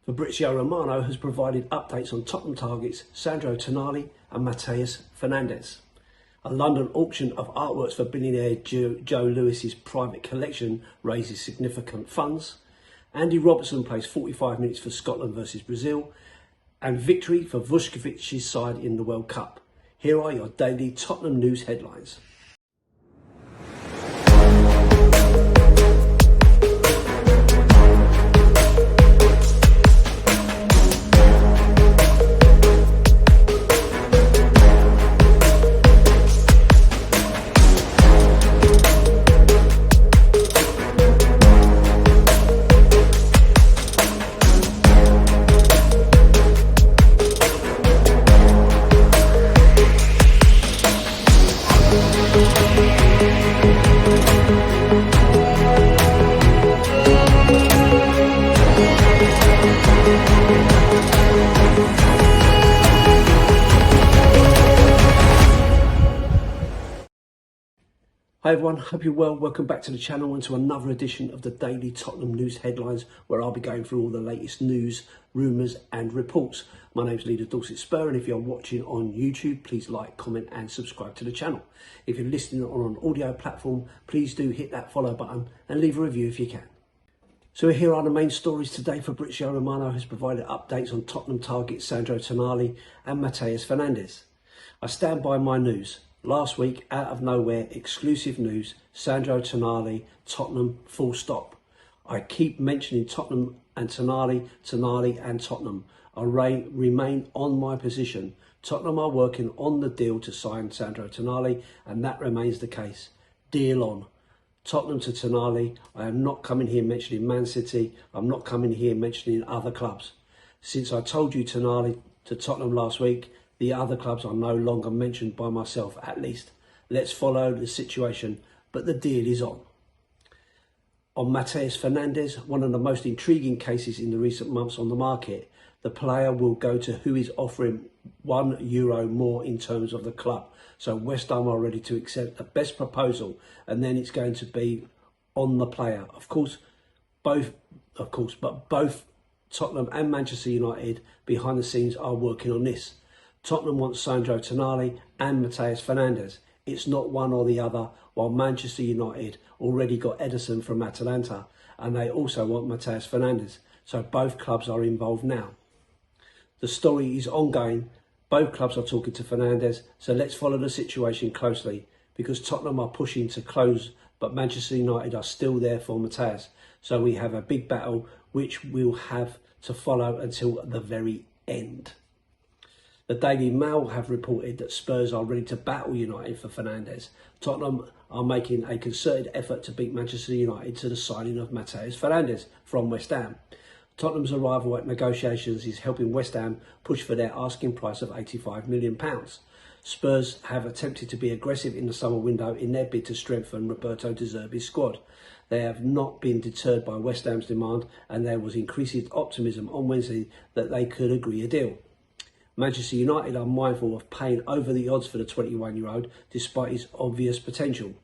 Fabrizio Romano has provided updates on Tottenham targets Sandro Tonali and Matheus Fernandes. A London auction of artworks for billionaire Joe Lewis's private collection raises significant funds. Andy Robertson plays 45 minutes for Scotland versus Brazil. And victory for Vučkovic's side in the World Cup. Here are your daily Tottenham news headlines. Hi everyone, hope you're well. Welcome back to the channel and to another edition of the daily Tottenham news headlines, where I'll be going through all the latest news, rumours and reports. My name's leader Dorset Spur, and if you're watching on YouTube, please like, comment and subscribe to the channel. If you're listening on an audio platform, please do hit that follow button and leave a review if you can. So here are the main stories today. Fabrizio Romano has provided updates on Tottenham targets Sandro Tonali and Matheus Fernandes. I stand by my news. Last week, out of nowhere, exclusive news, Sandro Tonali, Tottenham, full stop. I keep mentioning Tottenham and Tonali and Tottenham. I remain on my position. Tottenham are working on the deal to sign Sandro Tonali, and that remains the case. Deal on. Tottenham to Tonali. I am not coming here mentioning Man City. I'm not coming here mentioning other clubs. Since I told you Tonali to Tottenham last week, the other clubs are no longer mentioned by myself, at least. Let's follow the situation, but the deal is on. On Matheus Fernandes, one of the most intriguing cases in the recent months on the market, the player will go to who is offering €1 more in terms of the club. So West Ham are ready to accept the best proposal, and then it's going to be on the player. But both Tottenham and Manchester United behind the scenes are working on this. Tottenham wants Sandro Tonali and Matheus Fernandes. It's not one or the other, while Manchester United already got Ederson from Atalanta, and they also want Matheus Fernandes. So both clubs are involved now. The story is ongoing. Both clubs are talking to Fernandes, so let's follow the situation closely, because Tottenham are pushing to close, but Manchester United are still there for Matheus. So we have a big battle, which we'll have to follow until the very end. The Daily Mail have reported that Spurs are ready to battle United for Fernandes. Tottenham are making a concerted effort to beat Manchester United to the signing of Matheus Fernandes from West Ham. Tottenham's arrival at negotiations is helping West Ham push for their asking price of £85 million. Spurs have attempted to be aggressive in the summer window in their bid to strengthen Roberto De Zerbi's squad. They have not been deterred by West Ham's demand, and there was increasing optimism on Wednesday that they could agree a deal. Manchester United are mindful of paying over the odds for the 21-year-old despite his obvious potential.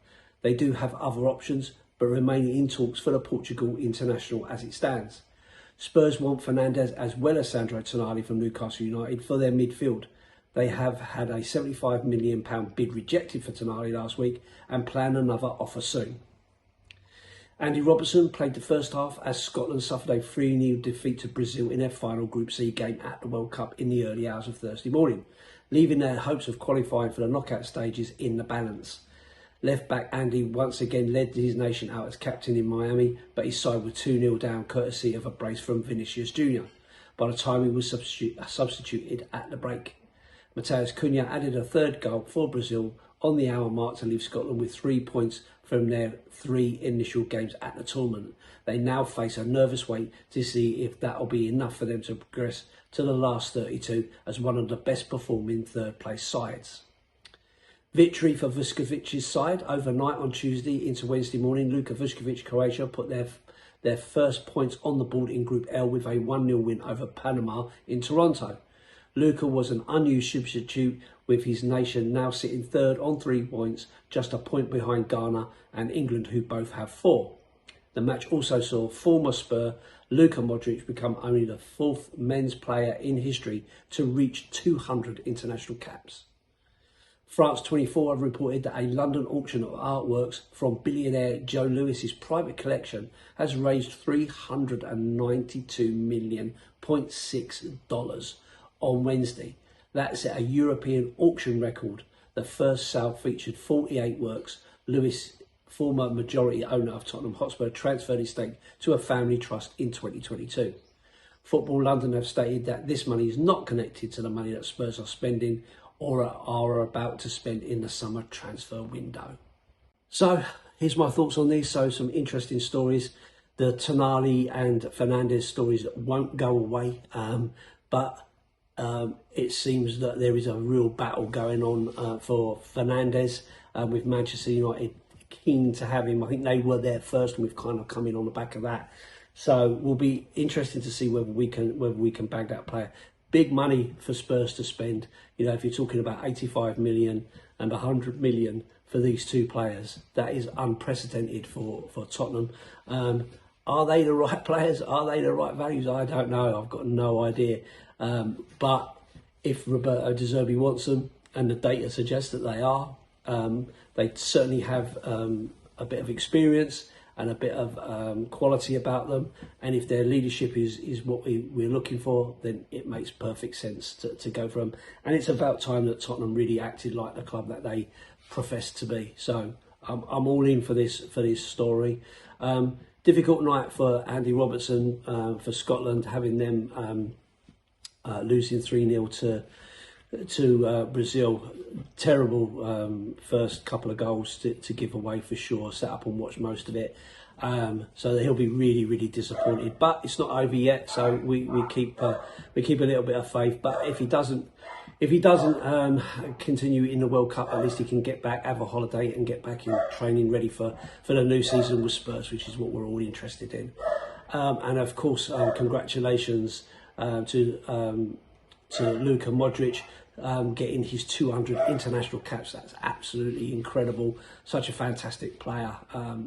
They do have other options, but remaining in talks for the Portugal international as it stands. Spurs want Fernandes as well as Sandro Tonali from Newcastle United for their midfield. They have had a £75 million bid rejected for Tonali last week and plan another offer soon. Andy Robertson played the first half as Scotland suffered a 3-0 defeat to Brazil in their final Group C game at the World Cup in the early hours of Thursday morning, leaving their hopes of qualifying for the knockout stages in the balance. Left-back Andy once again led his nation out as captain in Miami, but his side were 2-0 down courtesy of a brace from Vinicius Jr. by the time he was substituted at the break. Matheus Cunha added a third goal for Brazil on the hour mark to leave Scotland with 3 points from their 3 initial games at the tournament. They now face a nervous wait to see if that'll be enough for them to progress to the last 32 as one of the best performing third place sides. Victory for Vučkovic's side overnight on Tuesday into Wednesday morning. Luka Vučkovic, Croatia, put their first points on the board in Group L with a 1-0 win over Panama in Toronto. Luka was an unused substitute, with his nation now sitting third on 3 points, just a point behind Ghana and England, who both have 4. The match also saw former Spur Luka Modric become only the 4th men's player in history to reach 200 international caps. France 24 have reported that a London auction of artworks from billionaire Joe Lewis's private collection has raised $392.6 million on Wednesday. That's a European auction record. The first sale featured 48 works. Lewis, former majority owner of Tottenham Hotspur, transferred his stake to a family trust in 2022. Football London have stated that this money is not connected to the money that Spurs are spending or are about to spend in the summer transfer window. So here's my thoughts on these. So some interesting stories. The Tonali and Fernandes stories won't go away, but it seems that there is a real battle going on for Fernandes with Manchester United keen to have him. I think they were there first, and we've kind of come in on the back of that. So we'll be interesting to see whether we can bag that player. Big money for Spurs to spend. You know, if you're talking about 85 million and 100 million for these two players, that is unprecedented for Tottenham. Are they the right players? Are they the right values? I don't know. I've got no idea. But if Roberto De Zerbi wants them, and the data suggests that they are, they certainly have a bit of experience and a bit of quality about them. And if their leadership is what we're looking for, then it makes perfect sense to go for them. And it's about time that Tottenham really acted like the club that they profess to be. So I'm all in for this story. Difficult night for Andy Robertson for Scotland, having them losing 3-0 to Brazil. Terrible first couple of goals to give away for sure. Sat up and watched most of it, so he'll be really disappointed. But it's not over yet, so we keep a little bit of faith. But if he doesn't continue in the World Cup, at least he can get back, have a holiday, and get back in training, ready for the new season with Spurs, which is what we're all interested in. And of course, congratulations to Luka Modric getting his 200 international caps. That's absolutely incredible. Such a fantastic player,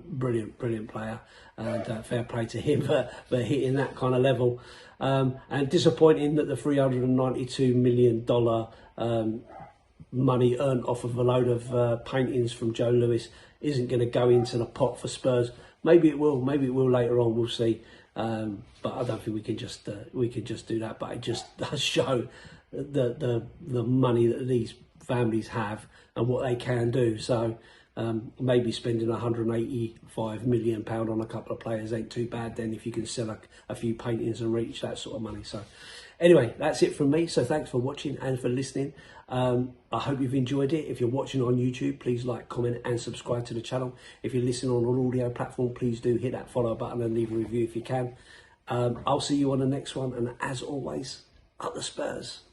brilliant player, and fair play to him for hitting that kind of level. And disappointing that the $392 million money earned off of a load of paintings from Joe Lewis isn't going to go into the pot for Spurs. Maybe it will later on. We'll see. But I don't think we can just do that. But it just does show the money that these families have and what they can do. So maybe spending £185 million on a couple of players ain't too bad then, if you can sell a few paintings and reach that sort of money. So anyway, that's it from me. So thanks for watching and for listening. I hope you've enjoyed it. If you're watching on YouTube, please like, comment and subscribe to the channel. If you're listening on an audio platform, please do hit that follow button and leave a review if you can. I'll see you on the next one, and as always, up the Spurs.